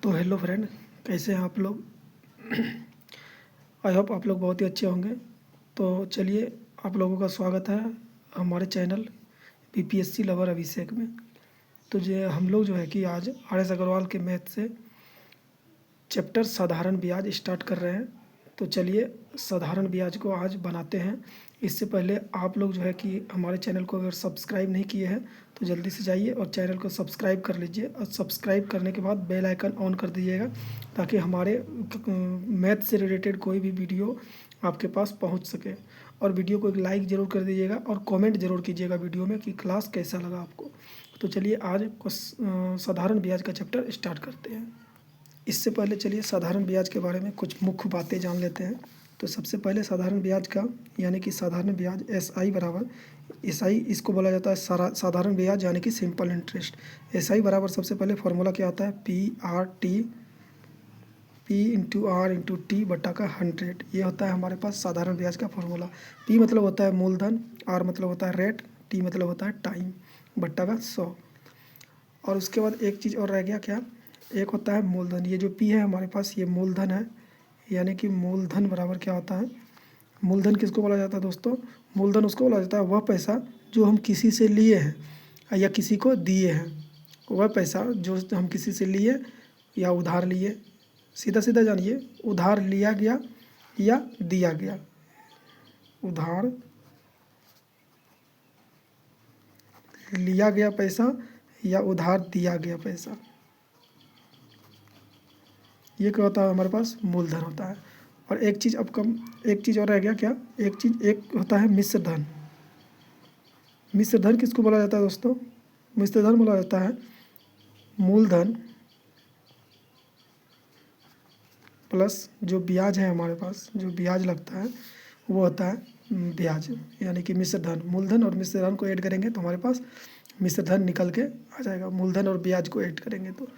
तो hello friend, कैसे हैं आप लोग। आई होप आप लोग बहुत ही अच्छे होंगे। तो चलिए, आप लोगों का स्वागत है हमारे चैनल बीपीएससी लवर अभिषेक में। तो जो हम लोग जो है कि आज आर एस अग्रवाल के मैथ से चैप्टर साधारण ब्याज स्टार्ट कर रहे हैं। तो चलिए साधारण ब्याज को आज बनाते हैं। इससे पहले आप लोग जो है कि हमारे चैनल को अगर सब्सक्राइब नहीं किए हैं तो जल्दी से जाइए और चैनल को सब्सक्राइब कर लीजिए, और सब्सक्राइब करने के बाद बेल आइकन ऑन कर दीजिएगा ताकि हमारे मैथ से रिलेटेड कोई भी वीडियो आपके पास पहुंच सके। और वीडियो को एक लाइक ज़रूर कर दीजिएगा और कमेंट ज़रूर कीजिएगा वीडियो में कि क्लास कैसा लगा आपको। तो चलिए आज साधारण ब्याज का चैप्टर स्टार्ट करते हैं। इससे पहले चलिए साधारण ब्याज के बारे में कुछ मुख्य बातें जान लेते हैं। तो सबसे पहले साधारण ब्याज का यानी कि साधारण ब्याज SI बराबर SI इसको बोला जाता है साधारण ब्याज यानी कि सिंपल इंटरेस्ट। SI बराबर सबसे पहले फार्मूला क्या आता है, P/R/T बटा का 100। ये होता है हमारे पास साधारण ब्याज का फार्मूला। P मतलब होता है मूलधन, R मतलब होता है रेट, T मतलब होता है टाइम, बट्टा का 100। और उसके बाद एक चीज़ और रह गया क्या, एक होता है मूलधन। ये जो P है हमारे पास ये मूलधन है, यानी कि मूलधन बराबर क्या होता है, मूलधन किसको बोला जाता है दोस्तों, मूलधन उसको बोला जाता है वह पैसा जो हम किसी से लिए हैं या किसी को दिए हैं। वह पैसा जो हम किसी से लिए या उधार लिए, सीधा सीधा जानिए, उधार लिया गया या दिया गया, उधार लिया गया पैसा या उधार दिया गया पैसा, ये क्या होता है हमारे पास, मूलधन होता है। और एक चीज़ अब कम, एक चीज़ और रह गया क्या, एक होता है मिश्र धन। मिश्र धन किसको बोला जाता है दोस्तों, मिश्र धन बोला जाता है मूलधन प्लस जो ब्याज है हमारे पास, जो ब्याज लगता है वो होता है ब्याज, यानी कि मिश्र धन। मूलधन और मिश्र धन को ऐड करेंगे तो हमारे पास मिश्र धन निकल के आ जाएगा, मूलधन और ब्याज को ऐड करेंगे तो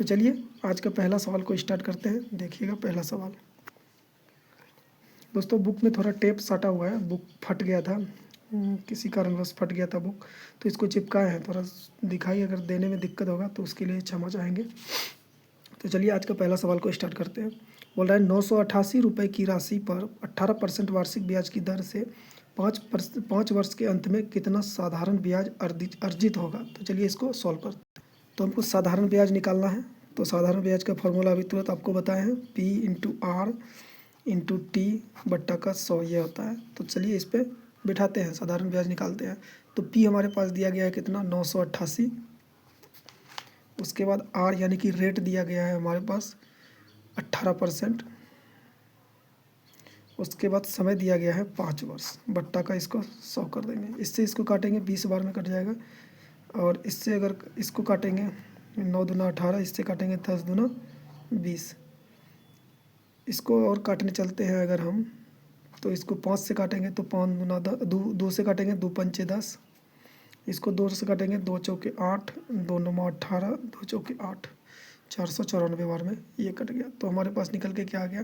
चलिए आज का पहला सवाल को स्टार्ट करते हैं। देखिएगा पहला सवाल दोस्तों, बुक में थोड़ा टेप साटा हुआ है, बुक फट गया था, किसी कारणवश फट गया था बुक, तो इसको चिपकाए हैं। थोड़ा दिखाई अगर देने में दिक्कत होगा तो उसके लिए क्षमा चाहेंगे। तो चलिए आज का पहला सवाल को स्टार्ट करते हैं। बोल रहा है 988 रुपये की राशि पर 18% वार्षिक ब्याज की दर से 5 वर्ष के अंत में कितना साधारण ब्याज अर्जित होगा। तो चलिए इसको सॉल्व करते हैं। तो हमको साधारण ब्याज निकालना है। तो साधारण ब्याज का फॉर्मूला अभी तुरंत आपको बताए हैं, P/R/T बट्टा का 100 ये होता है। तो चलिए इस पर बिठाते हैं, साधारण ब्याज निकालते हैं। तो P हमारे पास दिया गया है कितना, 988। उसके बाद R यानी कि रेट दिया गया है हमारे पास 18%। उसके बाद समय दिया गया है 5 वर्ष, बट्टा का इसको 100 कर देंगे। इससे इसको काटेंगे 20 बार में कट जाएगा। और इससे अगर इसको काटेंगे 9 दूना 18, इससे काटेंगे 10 दूना 20। इसको और काटने चलते हैं अगर हम, तो इसको 5 से काटेंगे तो 5 दूना 2 से काटेंगे 2 पंचे 10। इसको 2 से काटेंगे 2 चौके 8, 2 नौ 18, 2 चौके 8, 494 बार में ये कट गया। तो हमारे पास निकल के क्या आ गया,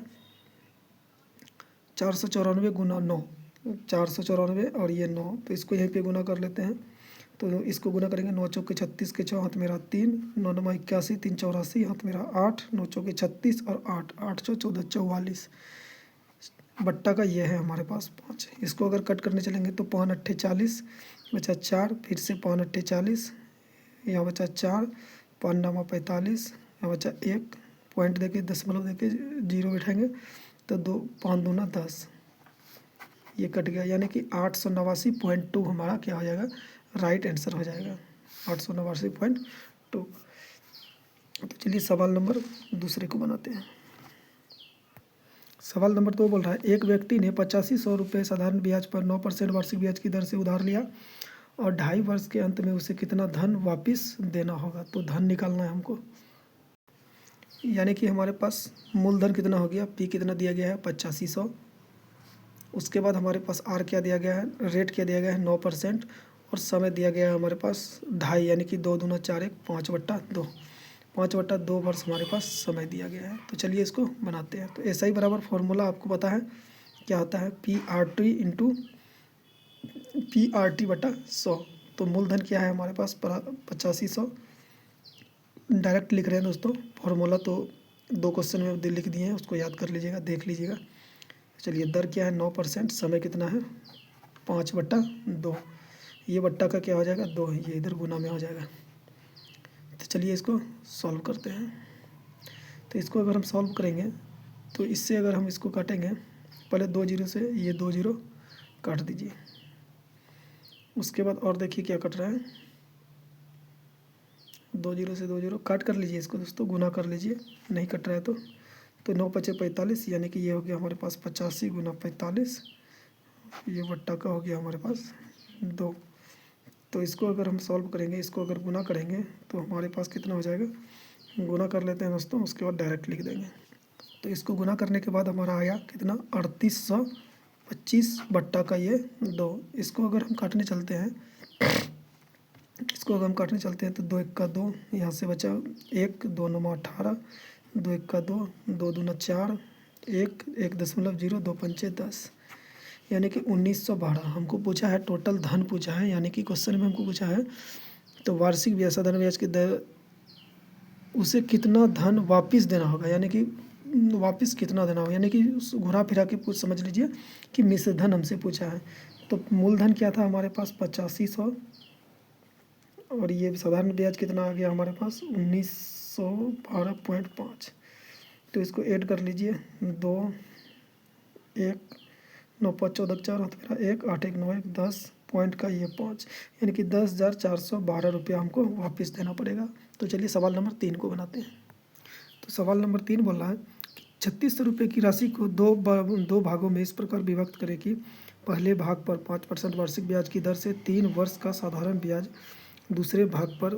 494 गुना 9, 494 और ये 9, तो इसको यहीं पे गुना कर लेते हैं। तो इसको गुना करेंगे, 9 चौके 36 के 4 हाथ मेरा 3, 9 9 81, 3 84 हाथ मेरा 8, 9 चौके 36 और 8, 8 14 44, बट्टा का ये है हमारे पास 5। इसको अगर कट करने चलेंगे तो 5 अट्ठे 40, बचा 4, फिर से 5 अट्ठे 40, यहाँ बचा 4, 5 9 45, यहाँ बचा 1, पॉइंट देके दशमलव देके 0 बैठाएंगे तो 2 5 दूना 10, ये कट गया, यानी कि 889.2 हमारा क्या हो जाएगा, राइट आंसर हो जाएगा, 889.2। तो चलिए सवाल नंबर दूसरे को बनाते हैं। सवाल नंबर 2 बोल रहा है, एक व्यक्ति ने 8500 रुपये साधारण ब्याज पर 9% वार्षिक ब्याज की दर से उधार लिया और 2.5 वर्ष के अंत में उसे कितना धन वापस देना होगा। तो धन निकालना है हमको, यानी कि हमारे पास मूलधन कितना हो गया, P कितना दिया गया है 8500। उसके बाद हमारे पास R क्या दिया गया है, रेट क्या दिया गया है 9%, और समय दिया गया है हमारे पास 2.5, यानी कि 2 दूना 4 1, 5/2, 5/2 वर्ष हमारे पास समय दिया गया है। तो चलिए इसको बनाते हैं। तो ऐसा ही बराबर फॉर्मूला आपको पता है क्या होता है, P/R/T बटा 100। तो मूलधन क्या है हमारे पास 8500 डायरेक्ट लिख रहे हैं दोस्तों। फॉर्मूला तो 2 क्वेश्चन में लिख दिए हैं, उसको याद कर लीजिएगा, देख लीजिएगा। चलिए दर क्या है 9%, समय कितना है 5/2। ये बट्टा का क्या हो जाएगा 2, ये इधर गुना में हो जाएगा। तो चलिए इसको सॉल्व करते हैं। तो इसको अगर हम सॉल्व करेंगे तो इससे अगर हम इसको काटेंगे, पहले 2 जीरो से ये 2 जीरो काट दीजिए। उसके बाद और देखिए क्या कट रहा है, 2 जीरो से 2 जीरो काट कर लीजिए इसको दोस्तों, गुना कर लीजिए, नहीं कट रहा है तो 9 पचे 45, यानी कि ये हो गया हमारे पास 85 गुना 45, ये बट्टा का हो गया हमारे पास 2। तो इसको अगर हम सॉल्व करेंगे, इसको अगर गुना करेंगे तो हमारे पास कितना हो जाएगा, गुना कर लेते हैं दोस्तों, उसके बाद डायरेक्ट लिख देंगे। तो इसको गुना करने के बाद हमारा आया कितना 3825 बट्टा का ये 2। इसको अगर हम काटने चलते हैं, इसको अगर हम काटने चलते हैं तो 2 1 का 2, यहाँ से बचा 1, 2 9 18, 2 1 का 2, 2 दूना 4, 1 1.0, 2 पंचे 10, यानी कि 1912 हमको पूछा है। टोटल धन पूछा है, यानी कि क्वेश्चन में हमको पूछा है तो वार्षिक ब्याज साधारण ब्याज की दर, उसे कितना धन वापस देना होगा, यानी कि वापस कितना देना होगा, यानी कि घुरा फिरा के पूछ समझ लीजिए कि मिश्र धन हमसे पूछा है। तो मूलधन क्या था हमारे पास 8500, और ये साधारण ब्याज कितना आ गया हमारे पास 1912.5। तो इसको ऐड कर लीजिए, 2 1 9 5 14 4 1 8 1 9 1 10 पॉइंट का ये 5, यानी कि 10,412 रुपया हमको वापस देना पड़ेगा। तो चलिए सवाल नंबर 3 को बनाते हैं। तो सवाल नंबर 3 बोल रहा है 3600 रुपये की राशि को दो भागों में इस प्रकार विभक्त करें कि पहले भाग पर 5% वार्षिक ब्याज की दर से 3 वर्ष का साधारण ब्याज, दूसरे भाग पर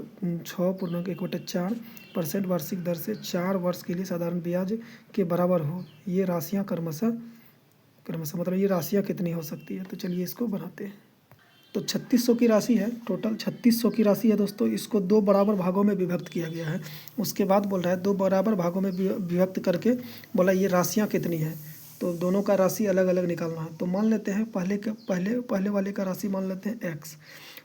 6.1/4% वार्षिक दर से 4 वर्ष के लिए साधारण ब्याज के बराबर हो। ये राशियाँ क्रमशः मतलब ये राशियाँ कितनी हो सकती है। तो चलिए इसको बनाते हैं। तो 3600 की राशि है, टोटल 3600 की राशि है दोस्तों। इसको 2 बराबर भागों में विभक्त किया गया है। उसके बाद बोल रहा है 2 बराबर भागों में विभक्त करके बोला ये राशियाँ कितनी हैं, तो दोनों का राशि अलग अलग निकालना है। तो मान लेते हैं पहले वाले का राशि मान लेते हैं x।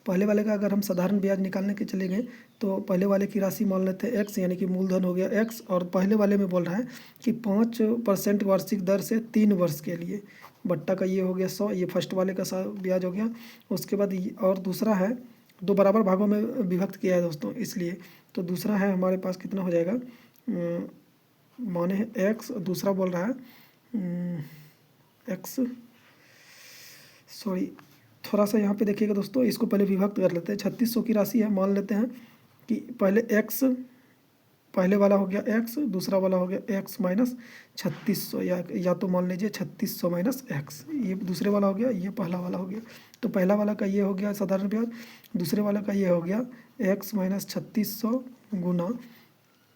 पहले वाले का अगर हम साधारण ब्याज निकालने के चले गए तो पहले वाले की राशि मान लेते हैं x, यानी कि मूलधन हो गया x। और पहले वाले में बोल रहा है कि 5% वार्षिक दर से 3 वर्ष के लिए, बट्टा का ये हो गया 100, ये फर्स्ट वाले का ब्याज हो गया। उसके बाद और दूसरा है 2 बराबर भागों में विभक्त किया है दोस्तों, इसलिए तो दूसरा है हमारे पास कितना हो जाएगा, माने है x, दूसरा बोल रहा है x, सॉरी थोड़ा सा यहाँ पे देखिएगा दोस्तों, इसको पहले विभक्त कर लेते हैं। 3600 की राशि है, मान लेते हैं कि पहले x, पहले वाला हो गया x, दूसरा वाला हो गया x माइनस 3600, या तो मान लीजिए 3600 माइनस x, ये दूसरे वाला हो गया, ये पहला वाला हो गया। तो पहला वाला का ये हो गया साधारण ब्याज, दूसरे वाला का ये हो गया x माइनस 3600 गुना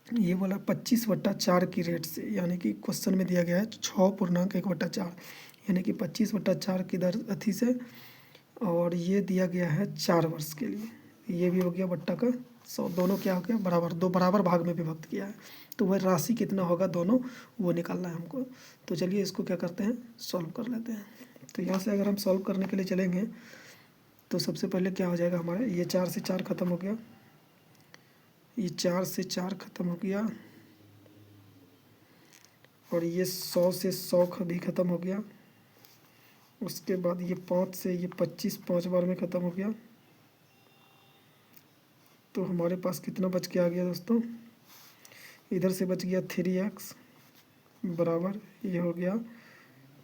ये वाला 25/4 की रेट से, यानी कि क्वेश्चन में दिया गया है 6.1/4, यानी कि 25/4 की दर अथी से, और ये दिया गया है 4 वर्ष के लिए। ये भी हो गया बट्टा का 100, दोनों क्या हो गया बराबर, 2 बराबर भाग में विभक्त किया है। तो वह राशि कितना होगा दोनों वो निकालना है हमको। तो चलिए इसको क्या करते हैं, सॉल्व कर लेते हैं। तो यहाँ से अगर हम सॉल्व करने के लिए चलेंगे तो सबसे पहले क्या हो जाएगा हमारे, ये 4 से 4 खत्म हो गया, ये 4 से 4 खत्म हो गया, और ये 100 से 100 भी खत्म हो गया। उसके बाद ये 5 से ये 25 5 बार में ख़त्म हो गया। तो हमारे पास कितना बच के आ गया दोस्तों, इधर से बच गया 3x बराबर ये हो गया,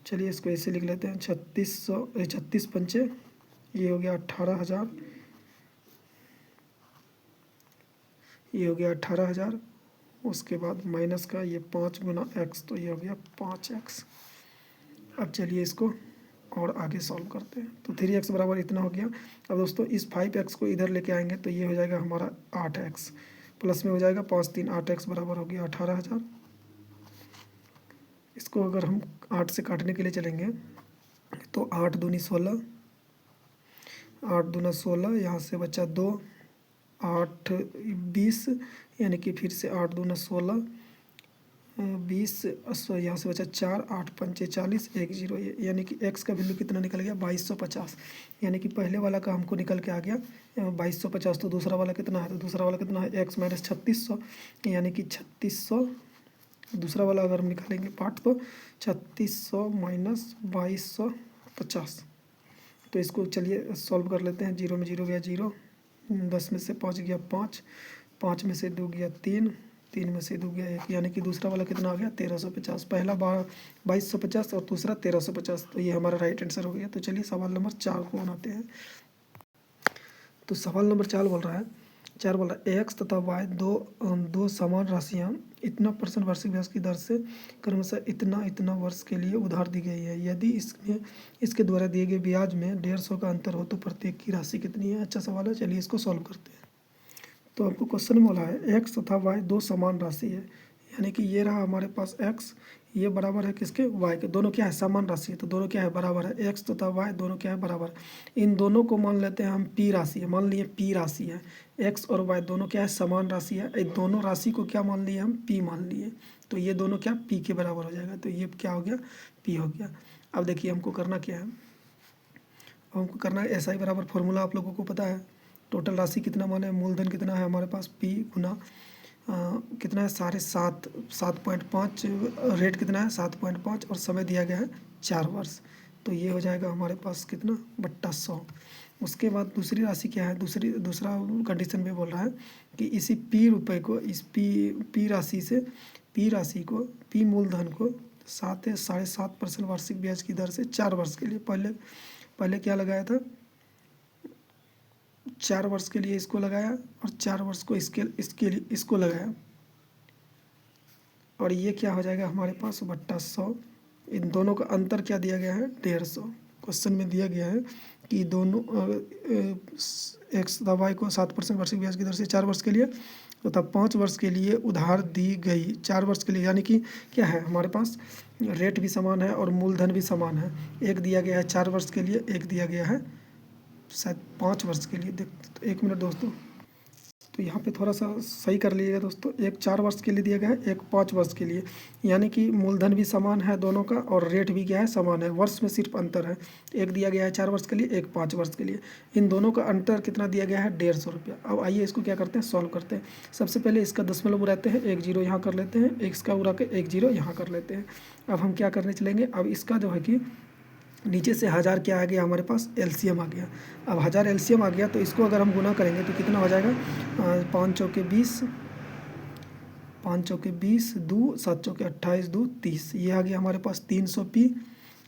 चलिए इसको ऐसे लिख लेते हैं 36 पंचे ये हो गया 18,000, ये हो गया 18,000। उसके बाद माइनस का ये 5 गुना x, तो ये हो गया 5x। अब चलिए इसको और आगे सॉल्व करते हैं। तो 3x बराबर इतना हो गया। अब दोस्तों इस 5x को इधर लेके आएंगे तो ये हो जाएगा हमारा 8x, प्लस में हो जाएगा 5 3 8x बराबर हो गया 18,000। इसको अगर हम 8 से काटने के लिए चलेंगे तो 8 दूनी 16, 8 दूना 16, यहाँ से बचा 2, 8 20, यानी कि फिर से 8 दूना 16, 20 यहाँ से बचा 4, 8 पंचे 40, 1 जीरो, यानी कि x का वैल्यू कितना निकल गया 2250। यानी कि पहले वाला का हमको निकल के आ गया 2250। तो दूसरा वाला कितना है, तो दूसरा वाला कितना है x माइनस 3600, यानी कि 3600। दूसरा वाला अगर हम निकालेंगे पार्ट तो 3600 माइनस 2250। तो इसको चलिए सॉल्व कर लेते हैं। 0 में 0 गया 0, 10 में से 5 गया 5, 5 में से 2 गया 3, 3 में से 2 गया 1, यानी कि दूसरा वाला कितना आ गया 1350। पहला 2250 और दूसरा 1350। तो ये हमारा राइट आंसर हो गया। तो चलिए सवाल नंबर 4 को बनाते हैं। तो सवाल नंबर 4 बोल रहा है एक्स तथा वाई दो समान राशियाँ इतना % वार्षिक ब्याज की दर से क्रमशः इतना वर्ष के लिए उधार दी गई है। यदि इसके द्वारा दिए गए ब्याज में 150 का अंतर हो तो प्रत्येक की राशि कितनी है। अच्छा सवाल है, चलिए इसको सॉल्व करते हैं। तो आपको क्वेश्चन बोला है एक्स तथा वाई दो समान राशि है, यानी कि ये रहा हमारे पास एक्स, ये बराबर है किसके वाई के। दोनों क्या है समान राशि है, तो दोनों क्या है बराबर है, एक्स तथा वाई दोनों क्या है बराबर। इन दोनों को मान लेते हैं हम पी राशि है, मान लिए पी राशि है। एक्स और वाई दोनों क्या है समान राशि है, इन दोनों राशि को क्या मान लिए हम पी मान लिए। तो ये दोनों क्या पी के बराबर हो जाएगा। तो ये क्या हो गया पी हो गया। अब देखिए हमको करना क्या है, हमको करना है एस आई बराबर फॉर्मूला आप लोगों को पता है। टोटल राशि कितना माने, मूलधन कितना है हमारे पास पी गुना कितना है 7.5, रेट कितना है 7.5 और समय दिया गया है 4 वर्ष। तो ये हो जाएगा हमारे पास कितना बट्टा 100। उसके बाद दूसरी राशि क्या है, दूसरा कंडीशन में बोल रहा है कि इसी पी रुपये को इस पी राशि को पी मूलधन को 7.5% वार्षिक ब्याज की दर से 4 वर्ष के लिए, पहले क्या लगाया था 4 वर्ष के लिए इसको लगाया और 4 वर्ष को इसके लिए इसको लगाया, और ये क्या हो जाएगा हमारे पास बट्टा 100। इन दोनों का अंतर क्या दिया गया है 150। क्वेश्चन में दिया गया है कि दोनों एक्स तथा वाई को 7% वार्षिक ब्याज की दर से 4 वर्ष के लिए तथा 5 वर्ष के लिए उधार दी गई। 4 वर्ष के लिए यानी कि क्या है हमारे पास रेट भी समान है और मूलधन भी समान है। एक दिया गया है 4 वर्ष के लिए, एक दिया गया है शायद 5 वर्ष के लिए। देख तो 1 मिनट दोस्तों, तो यहाँ पे थोड़ा सा सही कर लीजिएगा दोस्तों। एक 4 वर्ष के लिए दिया गया है, एक 5 वर्ष के लिए, यानी कि मूलधन भी समान है दोनों का और रेट भी क्या है समान है, वर्ष में सिर्फ अंतर है। एक दिया गया है 4 वर्ष के लिए, एक 5 वर्ष के लिए। इन दोनों का अंतर कितना दिया गया है 150 रुपया। अब आइए इसको क्या करते हैं सॉल्व करते हैं। सबसे पहले इसका दशमलव उड़ाते हैं, 1 जीरो यहाँ कर लेते हैं, इसका उड़ा के 1 जीरो यहाँ कर लेते हैं। अब हम क्या करने चलेंगे, अब इसका जो है कि नीचे से 1000 क्या आ गया हमारे पास एलसीएम आ गया। अब 1000 एलसीएम आ गया तो इसको अगर हम गुना करेंगे तो कितना हो जाएगा 5 चौके 20, 5 चौके 20, 2 7 चौके 28, 2 30, ये आ गया हमारे पास 300 पी।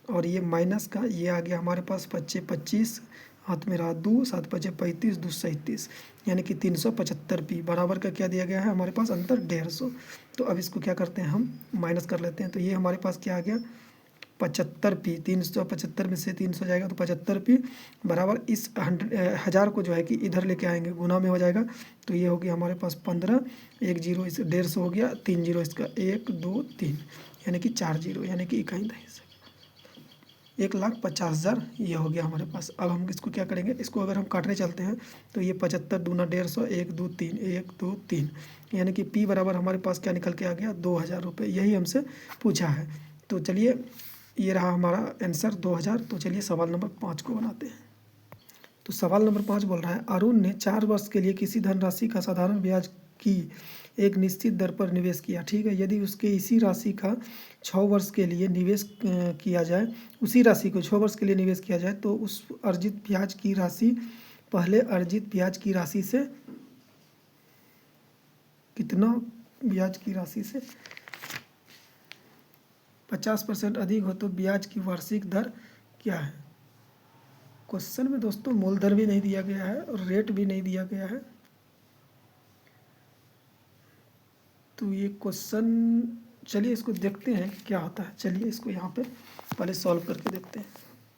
और ये माइनस का ये आ गया हमारे पास 25 25, हाथ में रहा 2 7 5 35, 2 37, यानी कि 375 पी बराबर का क्या दिया गया है हमारे पास अंतर 150। तो अब इसको क्या करते हैं हम माइनस कर लेते हैं। तो ये हमारे पास क्या आ गया 75 पी। 375 में से 300 जाएगा तो 75 पी बराबर इस 1000 को जो है कि इधर लेके आएंगे, गुना में हो जाएगा। तो ये हो गया हमारे पास 15, 1 जीरो इस 150 हो गया, 3 जीरो इसका 1 2 3, यानी कि 4 जीरो, यानी कि 1,50,000 ये हो गया हमारे पास। अब हम इसको क्या करेंगे, इसको अगर हम काटने चलते हैं तो ये 75 दूना 150, 1 2 3, 1 2 3, यानी कि पी बराबर हमारे पास क्या निकल के आ गया 2000 रुपये। यही हमसे पूछा है। तो चलिए ये रहा हमारा आंसर 2000। तो चलिए सवाल नंबर 5 को बनाते हैं। तो सवाल नंबर 5 बोल रहा है अरुण ने 4 वर्ष के लिए किसी धनराशि का साधारण ब्याज की एक निश्चित दर पर निवेश किया। ठीक है, यदि उसके इसी राशि का 6 वर्ष के लिए निवेश किया जाए, उसी राशि को 6 वर्ष के लिए निवेश किया जाए तो उस अर्जित ब्याज की राशि पहले अर्जित ब्याज की राशि से कितना ब्याज की राशि से 50% अधिक हो तो ब्याज की वार्षिक दर क्या है। क्वेश्चन में दोस्तों मूलधन भी नहीं दिया गया है और रेट भी नहीं दिया गया है। तो ये क्वेश्चन चलिए इसको देखते हैं क्या होता है। चलिए इसको यहाँ पे पहले सॉल्व करके देखते हैं।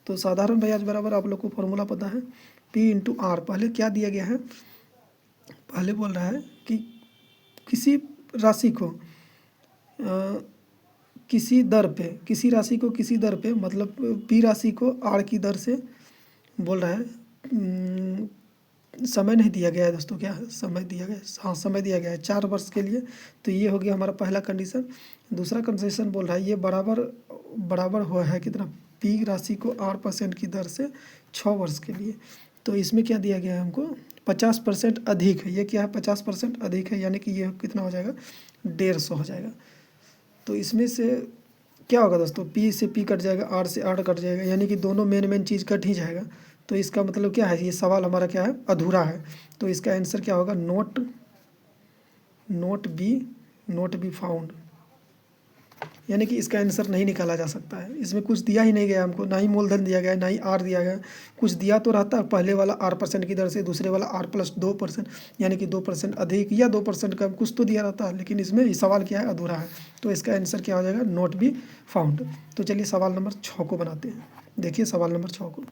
तो साधारण ब्याज बराबर आप लोग को फॉर्मूला पता है P इंटू आर। पहले क्या दिया गया है, पहले बोल रहा है कि किसी राशि को किसी दर पे, किसी राशि को किसी दर पे, मतलब पी राशि को आर की दर से बोल रहा है समय नहीं दिया गया है दोस्तों, क्या है समय दिया गया है, हाँ समय दिया गया है 4 वर्ष के लिए। तो ये हो गया हमारा पहला कंडीशन। दूसरा कंडीशन बोल रहा है ये बराबर हुआ है कितना, पी राशि को 8% की दर से 6 वर्ष के लिए। तो इसमें क्या दिया गया है हमको, 50% अधिक है, ये क्या है 50% अधिक है, यानी कि ये कितना हो जाएगा 150 हो जाएगा। तो इसमें से क्या होगा दोस्तों, पी से पी कट जाएगा, आर से आर कट जाएगा, यानी कि दोनों मेन चीज़ कट ही जाएगा। तो इसका मतलब क्या है, ये सवाल हमारा क्या है, अधूरा है। तो इसका आंसर क्या होगा, नोट बी फाउंड, यानी कि इसका आंसर नहीं निकाला जा सकता है। इसमें कुछ दिया ही नहीं गया हमको, ना ही मूलधन दिया गया है, ना ही आर दिया गया है। कुछ दिया तो रहता, पहले वाला 8% की दर से, दूसरे वाला R+2%, यानी कि 2% अधिक या 2% कम, कुछ तो दिया रहता है। लेकिन इसमें ये सवाल क्या है, अधूरा है। तो इसका आंसर क्या हो जाएगा, नोट बी फाउंड। तो चलिए सवाल नंबर 6 को बनाते हैं। देखिए सवाल नंबर 6 को।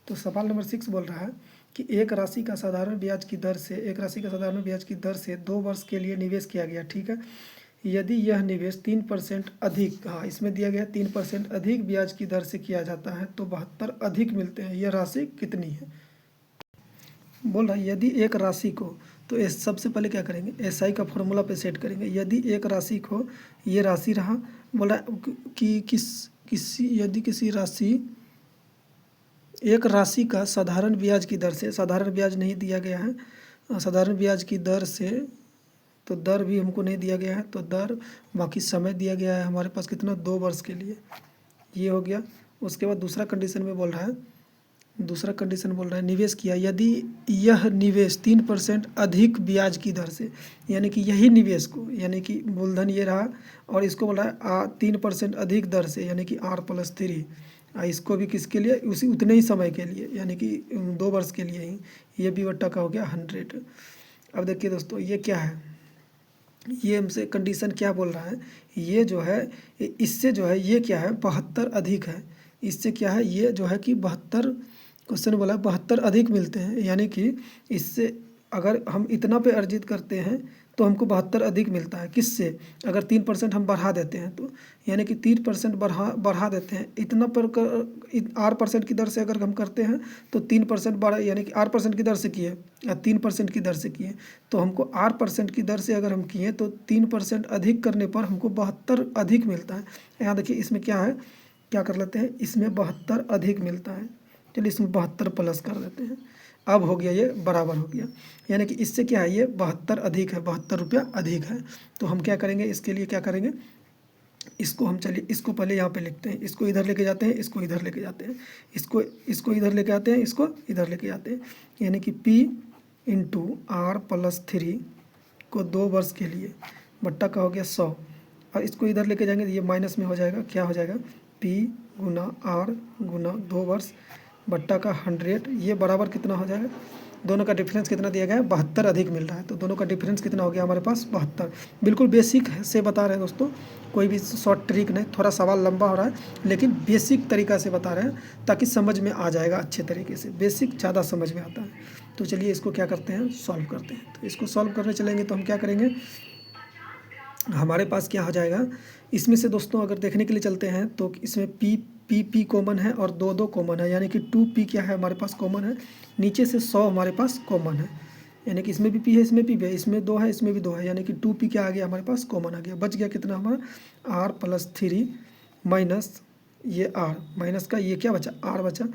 तो सवाल नंबर 6 बोल रहा है कि एक राशि का साधारण ब्याज की दर से 2 वर्ष के लिए निवेश किया गया, ठीक है। यदि यह निवेश 3% अधिक, हाँ इसमें दिया गया 3% अधिक ब्याज की दर से किया जाता है तो 72 अधिक मिलते हैं, यह राशि कितनी है। बोल रहा है यदि एक राशि को, तो सबसे पहले क्या करेंगे, SI का फॉर्मूला पे सेट करेंगे। यदि एक राशि को, ये राशि रहा, बोला कि किसी राशि, एक राशि का साधारण ब्याज की दर से, साधारण ब्याज नहीं दिया गया है, साधारण ब्याज की दर से, तो दर भी हमको नहीं दिया गया है, तो दर, बाकी समय दिया गया है हमारे पास कितना, 2 वर्ष के लिए, ये हो गया। उसके बाद दूसरा कंडीशन बोल रहा है निवेश किया, यदि यह निवेश 3% अधिक ब्याज की दर से, यानी कि यही निवेश को, यानी कि मूलधन ये रहा और इसको बोल रहा है 3% अधिक दर से, यानी कि R+3, इसको भी किसके लिए, उसी उतने ही समय के लिए, यानी कि 2 वर्ष के लिए ही, ये भी बट्टा का हो गया 100। अब देखिए दोस्तों ये क्या है, ये हमसे कंडीशन क्या बोल रहा है, ये जो है इससे जो है ये क्या है 72 अधिक है, इससे क्या है ये जो है कि 72, क्वेश्चन बोला 72 अधिक मिलते हैं, यानी कि इससे अगर हम इतना पे अर्जित करते हैं तो हमको 72 अधिक मिलता है, किससे, अगर 3% हम बढ़ा देते हैं तो, यानी कि 3% बढ़ा देते हैं, इतना पर R% की दर से अगर हम करते हैं तो 3% बढ़ा, यानी कि R% की दर से किए या 3% की दर से किए, तो हमको R% की दर से अगर हम किए तो 3% अधिक करने पर हमको 72 अधिक मिलता है। यहाँ देखिए इसमें क्या है, क्या कर लेते हैं, इसमें 72 अधिक मिलता है, चलिए इसमें 72 प्लस कर देते हैं। अब हो गया ये बराबर हो गया, यानी कि इससे क्या है ये 72 अधिक है, 72 रुपया अधिक है। तो हम क्या करेंगे, इसके लिए क्या करेंगे, इसको हम चलिए इसको पहले यहाँ पे लिखते हैं, इसको इधर लेके जाते हैं, इसको इधर लेके जाते हैं, इसको इधर लेके आते हैं, इसको इधर लेके जाते हैं, यानी कि P × R+3 को 2 वर्ष के लिए, बट्टा का हो गया 100, और इसको इधर लेके जाएंगे तो ये माइनस में हो जाएगा, क्या हो जाएगा P × R × 2 वर्ष बट्टा का 100, ये बराबर कितना हो जाएगा, दोनों का डिफरेंस कितना दिया गया है 72 अधिक मिल रहा है, तो दोनों का डिफरेंस कितना हो गया हमारे पास 72। बिल्कुल बेसिक से बता रहे हैं दोस्तों, कोई भी शॉर्ट ट्रिक नहीं, थोड़ा सवाल लंबा हो रहा है लेकिन बेसिक तरीका से बता रहे हैं ताकि समझ में आ जाएगा अच्छे तरीके से, बेसिक ज़्यादा समझ में आता है। तो चलिए इसको क्या करते हैं, सॉल्व करते हैं। तो इसको सॉल्व करने चलेंगे तो हम क्या करेंगे, हमारे पास क्या हो जाएगा, इसमें से दोस्तों अगर देखने के लिए चलते हैं तो इसमें पी कॉमन है और 2 कॉमन है, यानी कि 2P क्या है हमारे पास कॉमन है, नीचे से 100 हमारे पास कॉमन है, यानी कि इसमें भी P है, इसमें भी है, इसमें 2 है, इसमें भी 2 है, यानी कि 2P क्या आ गया हमारे पास कॉमन आ गया। बच गया कितना हमारा R+3 माइनस ये R, माइनस का ये क्या बचा R बचा,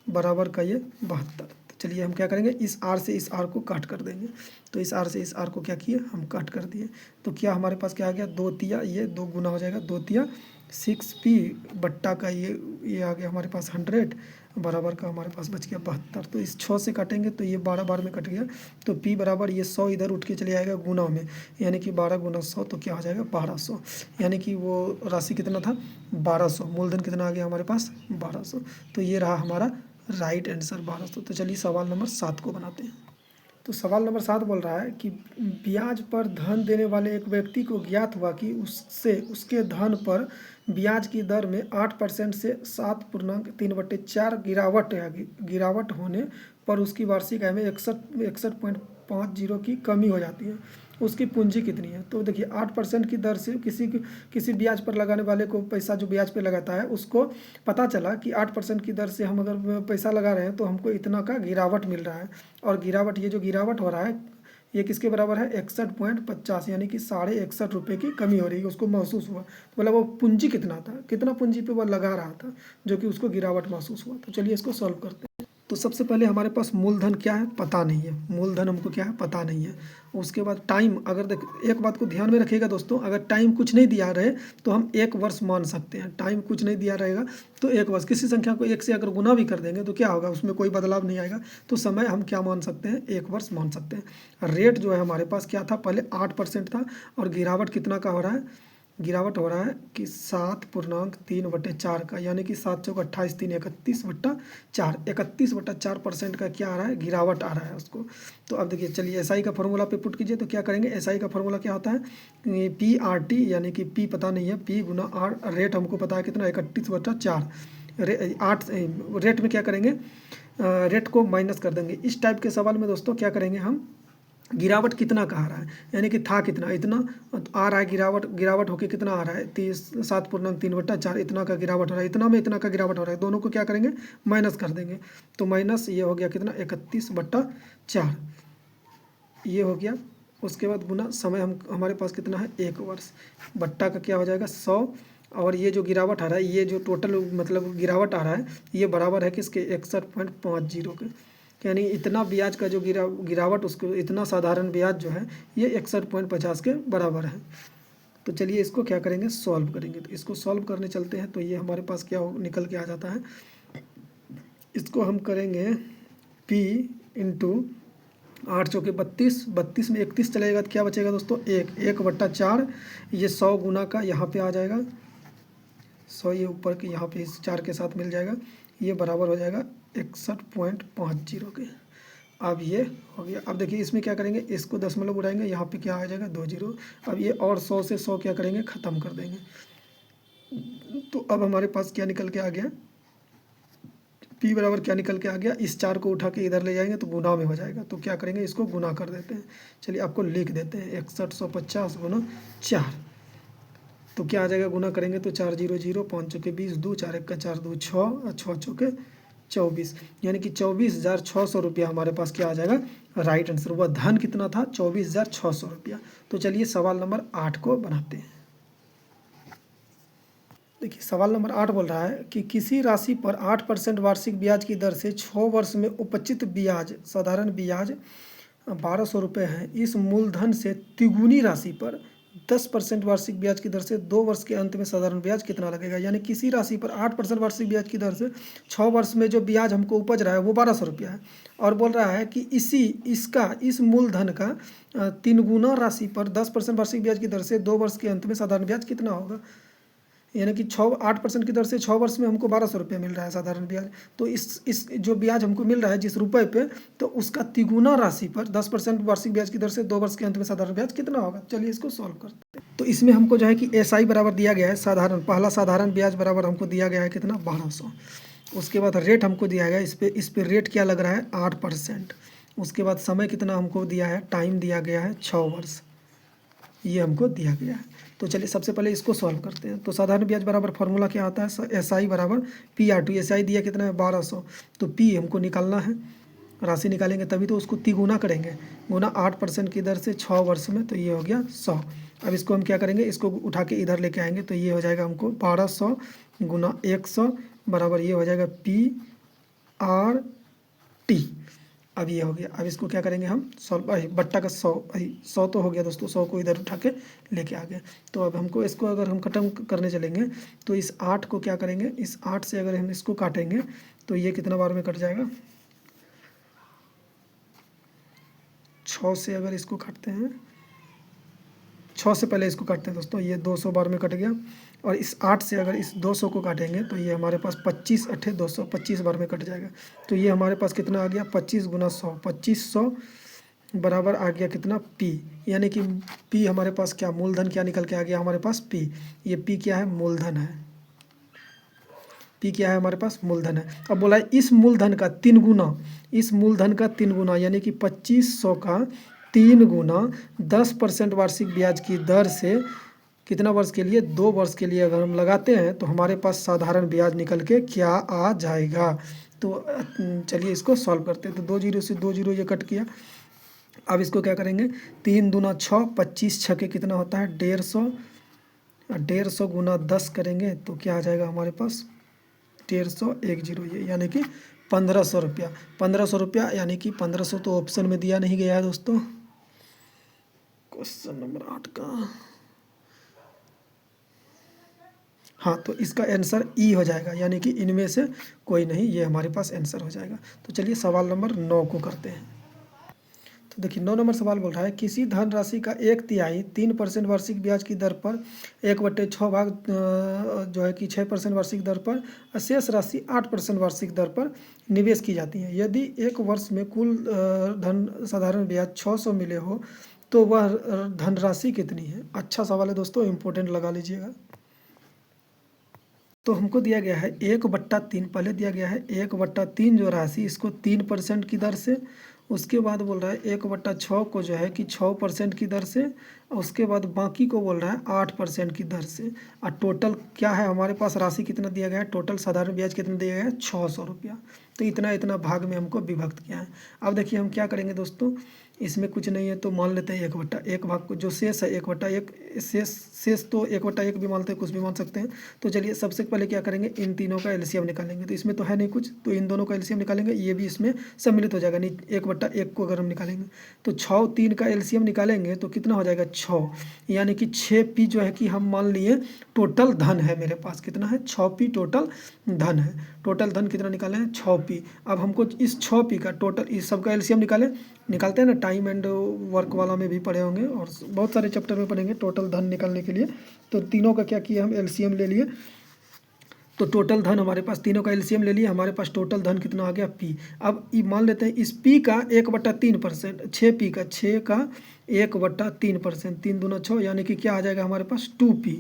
बराबर का ये 72। चलिए हम क्या करेंगे, इस R से इस R को काट कर देंगे, तो इस R से इस R को क्या किए हम काट कर दिए, तो क्या हमारे पास क्या आ गया 2 तिया, ये 2 गुना हो जाएगा, 2 तिया 6P बट्टा का ये आ गया हमारे पास 100, बराबर का हमारे पास बच गया 72। तो इस 6 से काटेंगे तो ये 12 बार में कट गया, तो P बराबर ये 100 इधर उठ के चले आएगा गुना में, यानी कि 12 × 100 तो क्या हो जाएगा 1200, यानी कि वो राशि कितना था 1200, मूलधन कितना आ गया हमारे पास 1200। तो ये रहा हमारा राइट आंसर 1200। तो चलिए सवाल नंबर 7 को बनाते हैं। तो सवाल नंबर 7 बोल रहा है कि ब्याज पर धन देने वाले एक व्यक्ति को ज्ञात हुआ कि उसके धन पर ब्याज की दर में 8% से 7.3/4 गिरावट होने पर उसकी वार्षिक आय में 61.50 की कमी हो जाती है। उसकी पूंजी कितनी है। तो देखिए 8% की दर से किसी ब्याज पर लगाने वाले को पैसा जो ब्याज पे लगाता है उसको पता चला कि 8% की दर से हम अगर पैसा लगा रहे हैं तो हमको इतना का गिरावट मिल रहा है। और गिरावट, ये जो गिरावट हो रहा है ये किसके बराबर है, 61.50, यानी कि 61.5 रुपये की कमी हो रही है, उसको महसूस हुआ। तो मतलब वो पूंजी कितना था, कितना पूंजी पे वो लगा रहा था जो कि उसको गिरावट महसूस हुआ। तो चलिए इसको सॉल्व करते हैं। तो सबसे पहले हमारे पास मूलधन क्या है पता नहीं है, मूलधन हमको क्या है पता नहीं है। उसके बाद टाइम, अगर देख एक बात को ध्यान में रखिएगा दोस्तों, अगर टाइम कुछ नहीं दिया रहे तो हम 1 वर्ष मान सकते हैं। टाइम कुछ नहीं दिया रहेगा तो 1 वर्ष, किसी संख्या को 1 से अगर गुना भी कर देंगे तो क्या होगा, उसमें कोई बदलाव नहीं आएगा। तो समय हम क्या मान सकते हैं, 1 वर्ष मान सकते हैं। रेट जो है हमारे पास क्या था, पहले 8% था, और गिरावट कितना का हो रहा है, गिरावट हो रहा है कि 7.3/4 का, यानी कि 7 चौक 28, 3 31/4, 31/4% का क्या आ रहा है, गिरावट आ रहा है उसको। तो अब देखिए चलिए एसआई का फॉर्मूला पे पुट कीजिए। तो क्या करेंगे, एसआई का फॉर्मूला क्या होता है, PRT, यानी कि पी पता नहीं है, पी गुना आर, रेट हमको पता है कितना, 31/4। 8 रेट में क्या करेंगे, रेट को माइनस कर देंगे। इस टाइप के सवाल में दोस्तों क्या करेंगे हम, गिरावट कितना का आ रहा है, यानी कि था कितना, इतना आ रहा है, गिरावट होके कितना आ रहा है, 7.3/4, इतना का गिरावट हो रहा है, इतना में इतना का गिरावट हो रहा है, दोनों को क्या करेंगे, माइनस कर देंगे। तो माइनस ये हो गया कितना, 31/4, ये हो गया। उसके बाद गुना समय, हमारे पास कितना है, 1 वर्ष, बट्टा का क्या हो जाएगा, 100। और ये जो गिरावट आ रहा है, ये जो टोटल मतलब गिरावट आ रहा है, ये बराबर है किसके, 61.50 के, यानी इतना ब्याज का जो गिरावट, उसको इतना साधारण ब्याज जो है ये 61.50 के बराबर है। तो चलिए इसको क्या करेंगे, सॉल्व करेंगे। तो इसको सॉल्व करने चलते हैं। तो ये हमारे पास क्या निकल के आ जाता है, इसको हम करेंगे P इंटू 8 चौके 32, 32 में 31 चलेगा तो क्या बचेगा दोस्तों, 1/4, ये 100 गुना का यहाँ पे आ जाएगा, 100 ये ऊपर के यहाँ पे इस 4 के साथ मिल जाएगा, ये बराबर हो जाएगा 61.50 के। अब ये हो गया। अब देखिए इसमें क्या करेंगे, इसको दशमलव उड़ाएंगे, यहाँ पे क्या आ जाएगा, 2 जीरो। अब ये और 100 से 100 क्या करेंगे, ख़त्म कर देंगे। तो अब हमारे पास क्या निकल के आ गया, P बराबर क्या निकल के आ गया, इस 4 को उठा के इधर ले जाएंगे तो गुना में हो जाएगा। तो क्या करेंगे, इसको गुना कर देते हैं। चलिए आपको लिख देते हैं, 6150 गुना 4। तो क्या आ जाएगा, गुना करेंगे तो 4 0 0, 5 चौके 20, 2 4 1 का 4 2 6 और 6 चौके 24, यानी कि 24,600 रुपया हमारे पास क्या आ जाएगा, राइट आंसर। वह धन कितना था, 24,600 रुपया। तो चलिए सवाल नंबर 8 को बनाते हैं। देखिए सवाल नंबर 8 बोल रहा है कि किसी राशि पर 8% वार्षिक ब्याज की दर से 6 वर्ष में उपचित ब्याज, साधारण ब्याज 1200 रुपये है। इस मूलधन से तिगुनी राशि पर 10% वार्षिक ब्याज की दर से 2 वर्ष के अंत में साधारण ब्याज कितना लगेगा। यानी किसी राशि पर 8% वार्षिक ब्याज की दर से 6 वर्ष में जो ब्याज हमको उपज रहा है वो 1200 रुपया है। और बोल रहा है कि इस मूलधन का 3 गुना राशि पर 10% वार्षिक ब्याज की दर से 2 वर्ष के अंत में साधारण ब्याज कितना होगा। यानी कि 8% की दर से 6 वर्ष में हमको 1200 रुपये मिल रहा है साधारण ब्याज। तो इस जो ब्याज हमको मिल रहा है जिस रुपये पे, तो उसका तिगुना राशि पर 10% वार्षिक ब्याज की दर से 2 वर्ष के अंत में साधारण ब्याज कितना होगा। चलिए इसको सॉल्व करते हैं। तो इसमें हमको जो है कि SI बराबर दिया गया है, साधारण पहला साधारण ब्याज बराबर हमको दिया गया है कितना, 1200। उसके बाद रेट हमको दिया गया है, इस पर रेट क्या लग रहा है, 8%। उसके बाद समय कितना हमको दिया है, टाइम दिया गया है 6 वर्ष, ये हमको दिया गया है। तो चलिए सबसे पहले इसको सॉल्व करते हैं। तो साधारण ब्याज बराबर फॉर्मूला क्या आता है, SI बराबर PRT। SI दिया कितना है, 1200। तो P हमको निकालना है, राशि निकालेंगे तभी तो उसको तिगुना करेंगे, गुना 8% की दर से 6 वर्ष में, तो ये हो गया 100। अब इसको हम क्या करेंगे, इसको उठा के इधर लेके आएंगे तो ये हो जाएगा हमको 1200 गुना 100 बराबर ये हो जाएगा PRT। अब ये हो गया। अब इसको क्या करेंगे हम सॉल्व, बट्टा का 100 तो हो गया दोस्तों, 100 को इधर उठा के लेके आ गए। तो अब हमको इसको अगर हम खत्म करने चलेंगे तो इस 8 को क्या करेंगे, इस 8 से अगर हम इसको काटेंगे तो ये कितना बार में कट जाएगा, 6 से अगर इसको काटते हैं, 6 से पहले इसको काटते हैं दोस्तों, ये 200 बार में कट गया। और इस 8 से अगर इस 200 को काटेंगे तो ये हमारे पास 25 8 200, 25 बार में कट जाएगा। तो ये हमारे पास कितना आ गया, 25 गुना 100, 2500 बराबर आ गया कितना, P। यानी कि P हमारे पास क्या, मूलधन क्या निकल के आ गया हमारे पास, P। ये P क्या है, मूलधन है। P क्या है हमारे पास, मूलधन है। अब बोला है इस मूलधन का 3 गुना, इस मूलधन का 3 गुना, यानी कि 2500 का 3 गुना 10% वार्षिक ब्याज की दर से कितना वर्ष के लिए, 2 वर्ष के लिए अगर हम लगाते हैं तो हमारे पास साधारण ब्याज निकल के क्या आ जाएगा। तो चलिए इसको सॉल्व करते हैं। तो 2 जीरो से 2 जीरो ये कट किया। अब इसको क्या करेंगे, 3 दूना 6, 25 छके कितना होता है 150, 150 गुना 10 करेंगे तो क्या आ जाएगा हमारे पास 150 1 जीरो ये, यानी कि 1500 रुपया। 1500 रुपया यानी कि 1500 तो ऑप्शन में दिया नहीं गया है दोस्तों, क्वेश्चन नंबर 8 का। हाँ, तो इसका आंसर ई हो जाएगा, यानी कि इनमें से कोई नहीं, ये हमारे पास आंसर हो जाएगा। तो चलिए सवाल नंबर 9 को करते हैं। तो देखिए 9 नंबर सवाल बोल रहा है, किसी धनराशि का 1/3 3% वार्षिक ब्याज की दर पर 1/6 भाग जो है कि 6% वार्षिक दर पर, शेष राशि 8% वार्षिक दर पर निवेश की जाती है। यदि एक वर्ष में कुल धन साधारण ब्याज 600 मिले हो तो वह धनराशि कितनी है। अच्छा सवाल है दोस्तों, इम्पोर्टेंट लगा लीजिएगा। तो हमको दिया गया है 1/3, पहले दिया गया है 1/3 जो राशि, इसको 3% की दर से, उसके बाद बोल रहा है 1/6 को जो है कि 6% की दर से, और उसके बाद बाकी को बोल रहा है 8% की दर से। और टोटल क्या है हमारे पास, राशि कितना दिया गया है, टोटल साधारण ब्याज कितना दिया गया है 600 रुपया। तो इतना इतना भाग में हमको विभक्त किया है। अब देखिए हम क्या करेंगे दोस्तों, इसमें कुछ नहीं है तो मान लेते हैं 1/1 भाग को, जो शेष है 1/1, शेष तो 1/1 भी मानते हैं, कुछ भी मान सकते हैं। तो चलिए सबसे पहले क्या करेंगे, इन तीनों का एलसीएम निकालेंगे। तो इसमें तो है नहीं कुछ, तो इन दोनों का एलसीएम निकालेंगे, ये भी इसमें सम्मिलित हो जाएगा। नहीं, 1/1 को अगर हम निकालेंगे तो 6 3 का एलसीएम निकालेंगे तो कितना हो जाएगा 6, यानी कि 6p जो है कि हम मान लिए टोटल धन है मेरे पास, कितना है 6p टोटल धन है। टोटल धन कितना निकाले हैं 6p। अब हमको इस 6p का टोटल, इस सब का एलसीएम निकालते हैं ना, टाइम एंड वर्क वाला में भी पढ़े होंगे और बहुत सारे चैप्टर में पढ़ेंगे टोटल धन निकालने के लिए। तो तीनों का क्या किया, हम एलसीएम ले लिए। तो टोटल धन हमारे पास, तीनों का एलसीएम ले लिए, हमारे पास टोटल धन कितना आ गया p। अब ये मान लेते हैं इस p का 1/3%, 6p का 6 का 1/3%, 3 दूना 6, यानी कि क्या आ जाएगा हमारे पास 2p।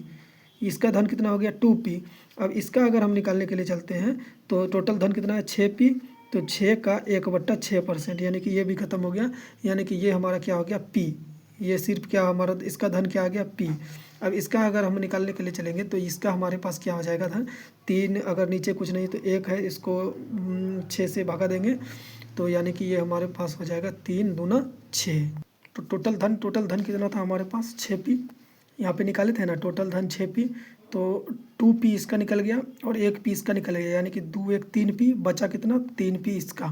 इसका धन कितना हो गया 2p। अब इसका अगर हम निकालने के लिए चलते हैं तो टोटल धन कितना है 6p, तो 6 का 1/6%, यानी कि ये भी खत्म हो गया, यानी कि ये हमारा क्या हो गया p। ये सिर्फ क्या हमारा, इसका धन क्या आ गया p। अब इसका अगर हम निकालने के लिए चलेंगे तो इसका हमारे पास क्या हो जाएगा धन 3, अगर नीचे कुछ नहीं तो 1 है, इसको 6 से भागा देंगे तो यानी कि ये हमारे पास हो जाएगा 3 दूना 6। तो टोटल धन कितना था हमारे पास 6p, यहाँ पे निकाले थे ना, टोटल धन 6p। तो 2p इसका निकल गया और 1p इसका निकल गया, यानी कि 2 1 3p, बचा कितना 3p इसका,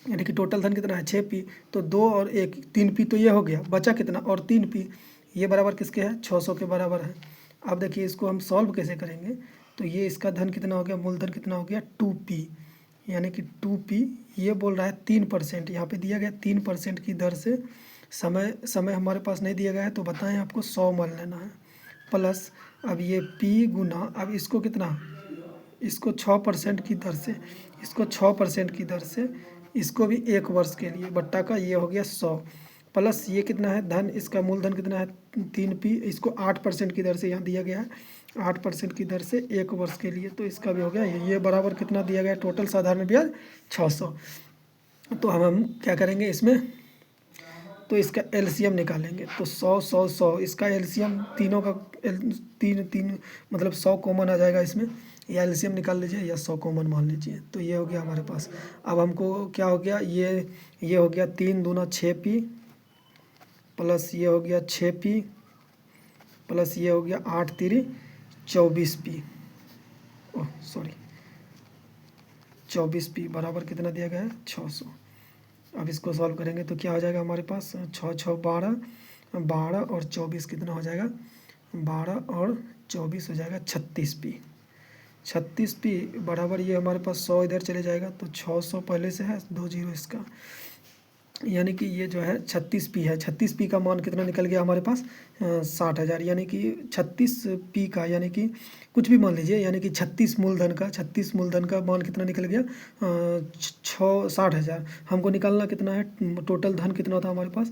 यानी कि टोटल धन कितना है 6p। तो 2 और 1 3p, तो ये हो गया, बचा कितना और 3p, ये बराबर किसके है 600 के बराबर है। अब देखिए इसको हम सॉल्व कैसे करेंगे, तो ये इसका धन कितना हो गया, मूलधन कितना हो गया 2p, यानी कि 2p, ये बोल रहा है 3%, यहाँ पे दिया गया 3% की दर से, समय हमारे पास नहीं दिया गया है तो बताएं आपको 100 मान लेना है, प्लस अब ये p गुना, अब इसको कितना, इसको 6% की दर से, इसको 6% की दर से, इसको भी 1 वर्ष के लिए, बट्टा का ये हो गया 100, प्लस ये कितना है धन, इसका मूलधन कितना है 3p, इसको 8% की दर से यहाँ दिया गया है, 8% की दर से 1 वर्ष के लिए, तो इसका भी हो गया ये बराबर कितना दिया गया टोटल साधारण ब्याज 600। तो हम क्या करेंगे इसमें, तो इसका एलसीएम निकालेंगे। तो 100 100 100, इसका एलसीएम तीनों का तीन मतलब 100 कॉमन आ जाएगा इसमें, या एलसीएम निकाल लीजिए या 100 कॉमन मान लीजिए। तो ये हो गया हमारे पास। अब हमको क्या हो गया, ये हो गया 3 दूना 6p, प्लस ये हो गया 6p, प्लस ये हो गया 8 3 24p, ओह सॉरी 24p बराबर कितना दिया गया है 600। अब इसको सॉल्व करेंगे तो क्या हो जाएगा हमारे पास 6 6 12, 12 और 24 कितना हो जाएगा, 12 और 24 हो जाएगा 36p। 36p बराबर ये हमारे पास 100 इधर चले जाएगा, तो 600 पहले से है 2 जीरो इसका, यानी कि ये जो है 36p है। 36p का मान कितना निकल गया हमारे पास 60,000, यानी कि 36p का, यानी कि कुछ भी मान लीजिए, यानी कि 36 मूलधन का मान कितना निकल गया 60,000। हमको निकालना कितना है, टोटल धन कितना था हमारे पास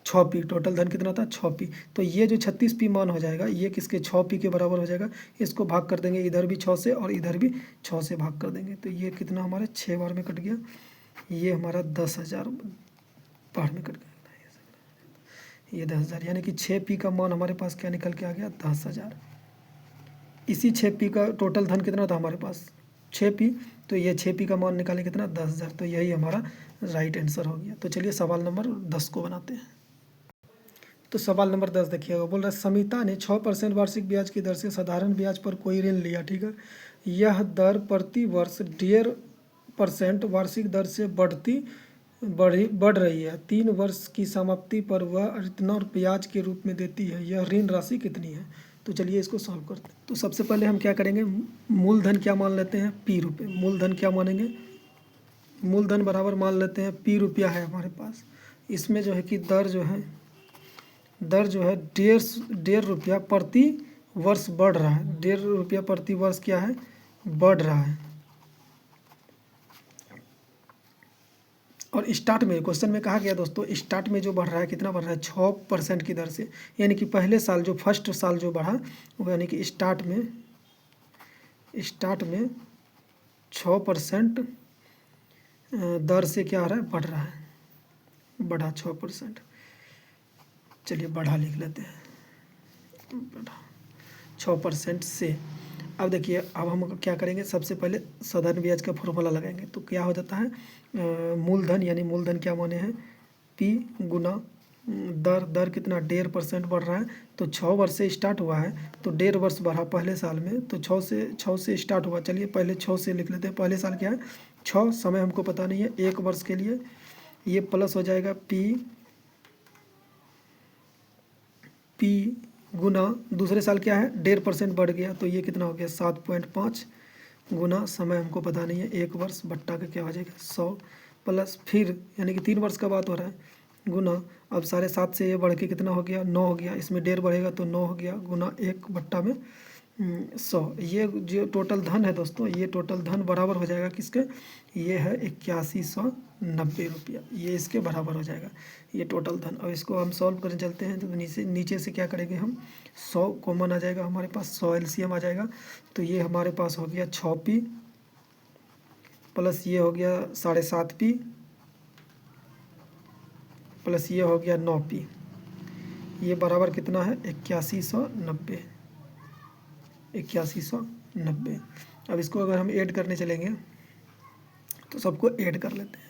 6p, टोटल धन कितना था 6p। तो ये जो 36p मान हो जाएगा ये किसके 6p के बराबर हो जाएगा। इसको भाग कर देंगे, इधर भी 6 से और इधर भी 6 से भाग कर देंगे, तो ये कितना हमारे 6 बार में कट गया, ये हमारा 10,000 बार में कट गया। ये 10,000, यानी कि 6P का मान हमारे पास क्या निकल के आ गया, 10,000। इसी 6P का टोटल धन कितना था हमारे पास, 6P, तो ये 6P का मान निकाले कितना, 10,000। तो यही हमारा राइट आंसर हो गया। तो चलिए सवाल नंबर 10 को बनाते हैं। तो सवाल नंबर 10 देखिएगा, बोल रहा है समिता ने 6% वार्षिक ब्याज की दर से साधारण ब्याज पर कोई ऋण लिया, ठीक है। यह दर प्रति वर्ष 1.5% वार्षिक दर से बढ़ रही है। 3 वर्ष की समाप्ति पर वह इतना ब्याज के रूप में देती है। यह ऋण राशि कितनी है। तो चलिए इसको सॉल्व करते हैं। तो सबसे पहले हम क्या करेंगे, मूलधन क्या मान लेते हैं, P रुपये। मूलधन क्या मानेंगे, मूलधन बराबर मान लेते हैं P रुपया है हमारे पास। इसमें जो है कि दर जो है 1.5 रुपया प्रति वर्ष बढ़ रहा है। 1.5 रुपया प्रति वर्ष क्या है, बढ़ रहा है। और स्टार्ट में क्वेश्चन में कहा गया दोस्तों, स्टार्ट में जो बढ़ रहा है कितना बढ़ रहा है, 6% की दर से। यानी कि पहले साल जो फर्स्ट साल जो बढ़ा वो, यानी कि स्टार्ट में 6% दर से क्या आ रहा है, बढ़ रहा है, बढ़ा 6%। चलिए बढ़ा लिख लेते हैं, बढ़ा 6% से। अब देखिए, अब हम क्या करेंगे, सबसे पहले साधारण ब्याज का फॉर्मूला लगाएंगे। तो क्या हो जाता है, मूलधन, यानी मूलधन क्या माने हैं, P गुना दर कितना, 1.5% बढ़ रहा है। तो 6 वर्ष से स्टार्ट हुआ है, तो 1.5 वर्ष बढ़ा पहले साल में, तो 6 से स्टार्ट हुआ। चलिए पहले 6 से लिख लेते हैं। पहले साल क्या है 6, समय हमको पता नहीं है, 1 वर्ष के लिए ये प्लस हो जाएगा P गुना दूसरे साल क्या है 1.5% बढ़ गया, तो ये कितना हो गया 7.5 गुना समय हमको पता नहीं है 1 वर्ष, बट्टा का क्या हो जाएगा 100 प्लस फिर, यानी कि 3 वर्ष का बात हो रहा है, गुना। अब 7.5 से ये बढ़ के कितना हो गया 9 हो गया, इसमें 1.5 बढ़ेगा तो 9 हो गया, गुना 1 बट्टा में 100। ये जो टोटल धन है दोस्तों, ये टोटल धन बराबर हो जाएगा किसके, ये है 8190 रुपया, ये इसके बराबर हो जाएगा ये टोटल धन। अब इसको हम सॉल्व करने चलते हैं। तो नीचे से क्या करेंगे हम, 100 कॉमन आ जाएगा हमारे पास, 100 LCM आ जाएगा। तो ये हमारे पास हो गया 6P प्लस ये हो गया 7.5P प्लस ये हो गया 9P, ये बराबर कितना है 8190। अब इसको अगर हम ऐड करने चलेंगे तो सबको ऐड कर लेते हैं।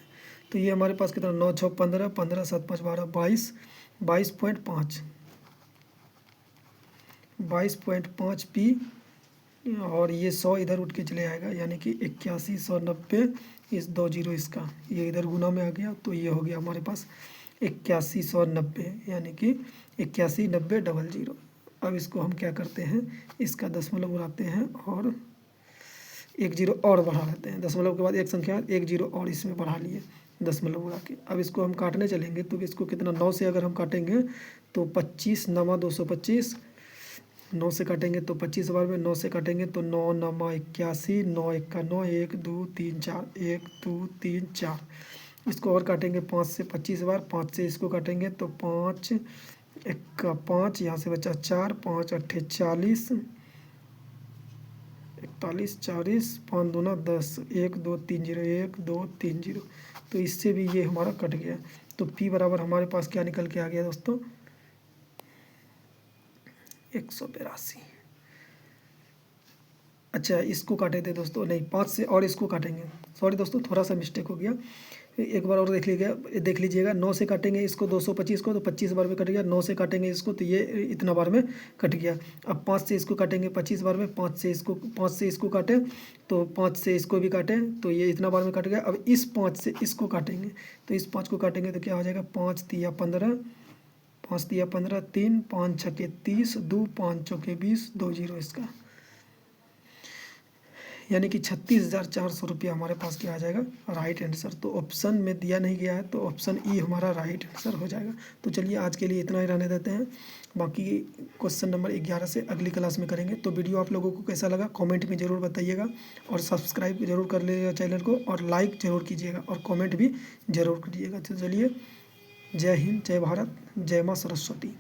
तो ये हमारे पास कितना 9 6 15, 15 7 5 12, 22.5P और ये 100 इधर उठ के चले आएगा, यानी कि 8190 इस 2 जीरो इसका ये इधर गुना में आ गया, तो ये हो गया हमारे पास 8190, यानी कि 819000। अब इसको हम क्या करते हैं, इसका दशमलव उड़ाते हैं और 1 जीरो और बढ़ा लेते हैं। दशमलव के बाद एक संख्या 1 जीरो और इसमें बढ़ा लिए दशमलव उड़ा के। अब इसको हम काटने चलेंगे तो इसको कितना 9 से अगर हम काटेंगे तो 25 नमा 225, 9 से काटेंगे तो 25 बार में, 9 से काटेंगे तो 9 नमा 81, 9 1 का 9, 1 2 3 4, 1 2 3 4। इसको और काटेंगे 5 से 25 बार, 5 से इसको काटेंगे तो 5 1 का 5, यहाँ से बचा 4, 5 8 40, 41 40, 5 दूना 10, 1 2 3 0, 1 2 3 0। तो इससे भी ये हमारा कट गया। तो P बराबर हमारे पास क्या निकल के आ गया दोस्तों 182। अच्छा इसको काटे थे दोस्तों, नहीं 5 से और इसको काटेंगे, सॉरी दोस्तों थोड़ा सा मिस्टेक हो गया, एक बार और देख लीजिएगा। 9 से काटेंगे इसको 225 को तो 25 बार में कट गया, 9 से काटेंगे इसको तो ये इतना बार में कट गया। अब 5 से इसको काटेंगे 25 बार में, 5 से इसको काटें तो 5 से इसको भी काटें तो ये इतना बार में कट गया। अब इस 5 से इसको काटेंगे तो इस 5 को काटेंगे तो क्या हो जाएगा 5 तिया 15, 5 तिया 15, 3 5 छके 30, 2 5 चौके 20, 2 जीरो इसका, यानी कि 36,400 रुपया हमारे पास क्या आ जाएगा राइट आंसर। तो ऑप्शन में दिया नहीं गया है तो ऑप्शन ई हमारा राइट आंसर हो जाएगा। तो चलिए आज के लिए इतना ही रहने देते हैं, बाकी क्वेश्चन नंबर 11 से अगली क्लास में करेंगे। तो वीडियो आप लोगों को कैसा लगा कमेंट में ज़रूर बताइएगा और सब्सक्राइब जरूर कर लीजिएगा चैनल को और लाइक ज़रूर कीजिएगा और कॉमेंट भी ज़रूर कीजिएगा। तो चलिए जय हिंद, जय भारत, जय माँ सरस्वती।